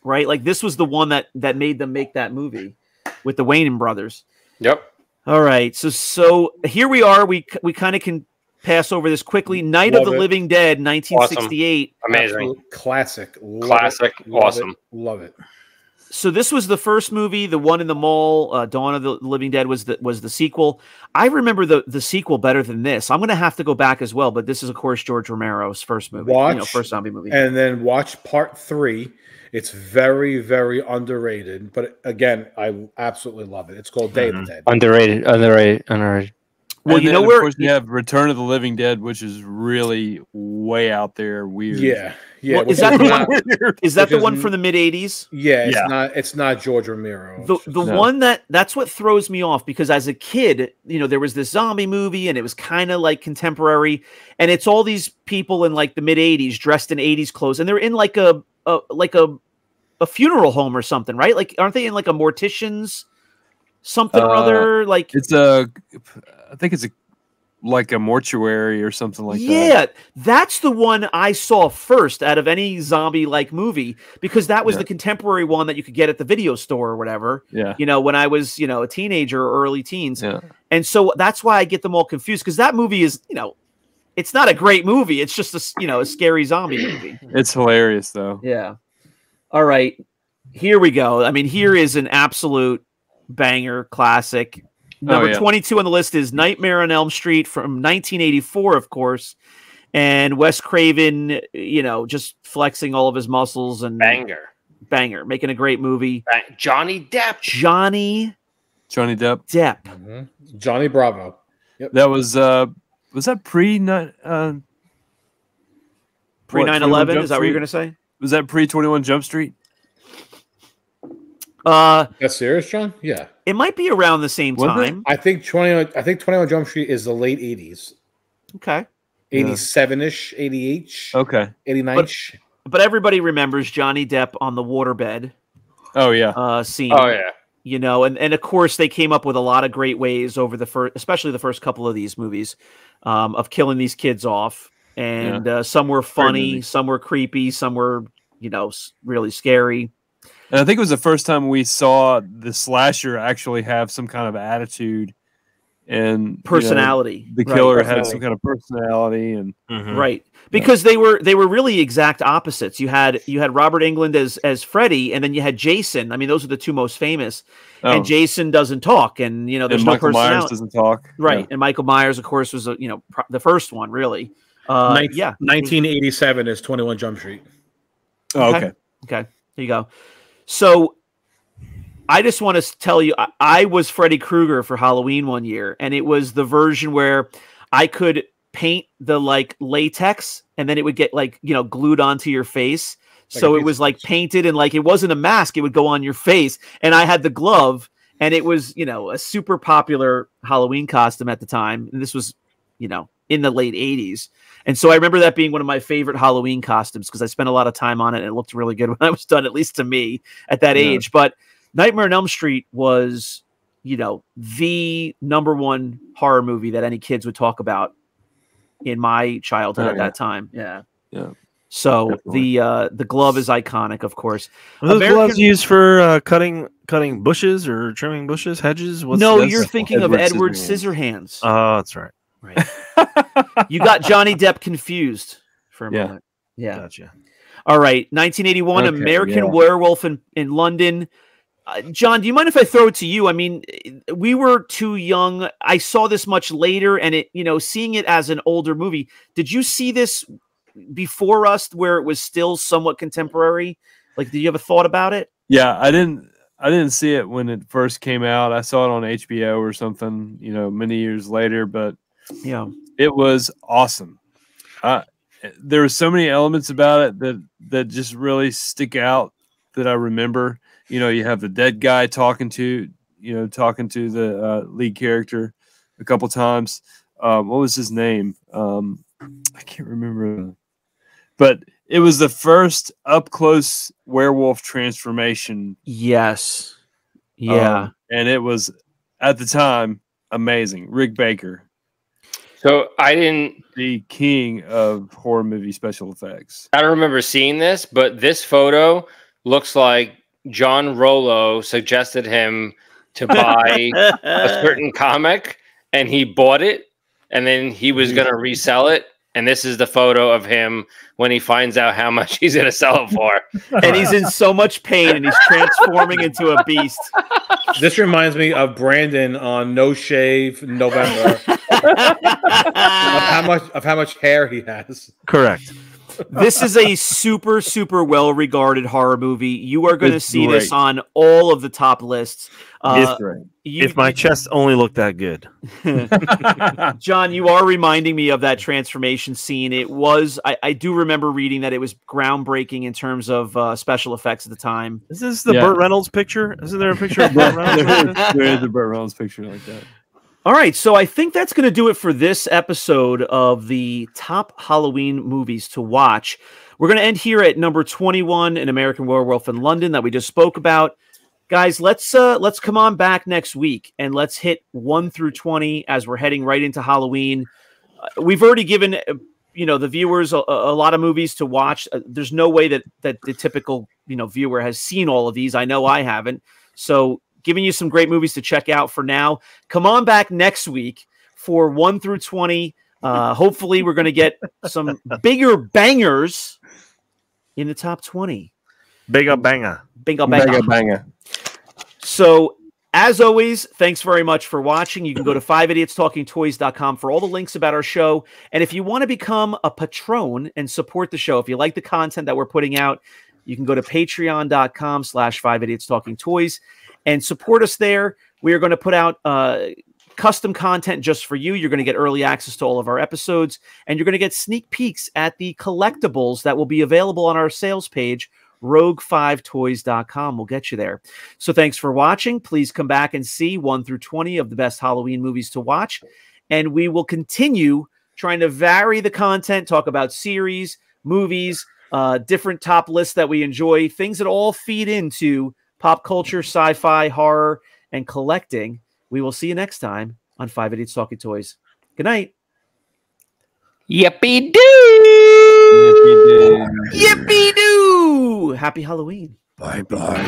Right? Like, this was the one that made them make that movie with the Wayans brothers. Yep. All right. So here we are. We kind of can pass over this quickly. Night of the Living Dead, 1968. Awesome. Amazing. Absolute classic. Awesome. Love it. So this was the first movie. The one in the mall, Dawn of the Living Dead, was the sequel. I remember the sequel better than this. I'm going to have to go back as well, but this is, of course, George Romero's first movie, first zombie movie. And then watch part 3. It's very, very underrated, but again, I absolutely love it. It's called Day of the Dead. Underrated. Well, you know of where course you have Return of the Living Dead, which is really way out there, weird. Yeah. Well, is that the one? Is that the one from the mid '80s? Yeah, it's not George Romero. The one that's what throws me off, because as a kid, you know, there was this zombie movie and it was kind of like contemporary, and it's all these people in like the mid '80s dressed in '80s clothes, and they're in like a funeral home or something, right? Like, aren't they in like a mortician's something or other? Like, I think it's like a mortuary or something like that. Yeah, that's the one I saw first out of any zombie-like movie, because that was the contemporary one that you could get at the video store or whatever. Yeah. You know, when I was, you know, a teenager or early teens. Yeah. And so that's why I get them all confused, because that movie is, you know, it's not a great movie. It's just a scary zombie movie. It's hilarious though. Yeah. All right. Here we go. I mean, here is an absolute banger classic. Number 22 on the list is Nightmare on Elm Street from 1984, of course. And Wes Craven, you know, just flexing all of his muscles and banger, making a great movie. Johnny Depp. Johnny Depp. Mm-hmm. Johnny Bravo. Yep. That was that pre 9/11? Is that what you're going to say? Was that pre 21 Jump Street? That's serious, John? Yeah. It might be around the same time. I think 21 Jump Street is the late 80s. Okay. 87-ish, 88-ish. Okay. 89-ish. But everybody remembers Johnny Depp on the waterbed. Oh yeah. Scene. Oh yeah. You know, and of course they came up with a lot of great ways over especially the first couple of these movies, of killing these kids off. And some were funny, some were creepy, some were, you know, really scary. And I think it was the first time we saw the slasher actually have some kind of attitude and personality. The killer had some kind of personality, and right, because they were really exact opposites. You had Robert Englund as Freddy, and then you had Jason. I mean, those are the two most famous. And Jason doesn't talk, and there's no Michael personality. Myers doesn't talk, right? And Michael Myers, of course, was the first one, really. 1987 is 21 Jump Street. Oh, okay. There you go. So I just want to tell you, I was Freddy Krueger for Halloween one year, and it was the version where I could paint the latex, and then it would get glued onto your face. So it was painted, and it wasn't a mask; it would go on your face. And I had the glove, and it was a super popular Halloween costume at the time. And this was in the late 80s. And so I remember that being one of my favorite Halloween costumes because I spent a lot of time on it, and it looked really good when I was done, at least to me at that age. But Nightmare on Elm Street was, the number one horror movie that any kids would talk about in my childhood at that time. Yeah. So definitely. The glove is iconic, of course. Are those gloves used for cutting bushes or trimming bushes, hedges? You're thinking of Edward Scissorhands. Oh, that's right. Right. You got Johnny Depp confused for a moment. Yeah. Gotcha. All right. 1981, American Werewolf in London. John, do you mind if I throw it to you? I mean, we were too young. I saw this much later, and seeing it as an older movie. Did you see this before us where it was still somewhat contemporary? Did you have a thought about it? Yeah, I didn't see it when it first came out. I saw it on HBO or something, many years later, but it was awesome. There were so many elements about it that just really stick out that I remember. You have the dead guy talking to the lead character a couple times. What was his name? I can't remember. But it was the first up close werewolf transformation. Yes. Yeah. And it was at the time amazing. Rick Baker. So the king of horror movie special effects. I don't remember seeing this, but this photo looks like John Rollo suggested him to buy a certain comic, and he bought it, and then he was going to resell it. And this is the photo of him when he finds out how much he's going to sell it for. And he's in so much pain, and he's transforming into a beast. This reminds me of Brandon on No Shave November. of how much hair he has. Correct. This is a super, super well-regarded horror movie. You are going to see this on all of the top lists. If my chest only looked that good. John, you are reminding me of that transformation scene. It was, I do remember reading that it was groundbreaking in terms of special effects at the time. Is this the Burt Reynolds picture? Isn't there a picture of Burt Reynolds? There is a Burt Reynolds picture like that. All right, so I think that's going to do it for this episode of the top Halloween movies to watch. We're going to end here at number 21, An American Werewolf in London, that we just spoke about. Guys, let's come on back next week and let's hit 1 through 20 as we're heading right into Halloween. We've already given the viewers a lot of movies to watch. There's no way that the typical viewer has seen all of these. I know I haven't. So giving you some great movies to check out for now. Come on back next week for 1 through 20. Hopefully we're going to get some bigger bangers in the top 20. Bigger banger. Bigger banger. So as always, thanks very much for watching. You can go to 5idiotstalkingtoys.com for all the links about our show. And if you want to become a patron and support the show, if you like the content that we're putting out, you can go to patreon.com/5idiotstalkingtoys and support us there. We are going to put out custom content just for you. You're going to get early access to all of our episodes, and you're going to get sneak peeks at the collectibles that will be available on our sales page, rogue5toys.com. We'll get you there. So thanks for watching. Please come back and see 1 through 20 of the best Halloween movies to watch. And we will continue trying to vary the content, talk about series, movies, different top lists that we enjoy, things that all feed into pop culture, sci-fi, horror, and collecting. We will see you next time on 5 Idiots Talking Toys. Good night. Yippee-doo! Yippee-doo! Happy Halloween. Bye-bye.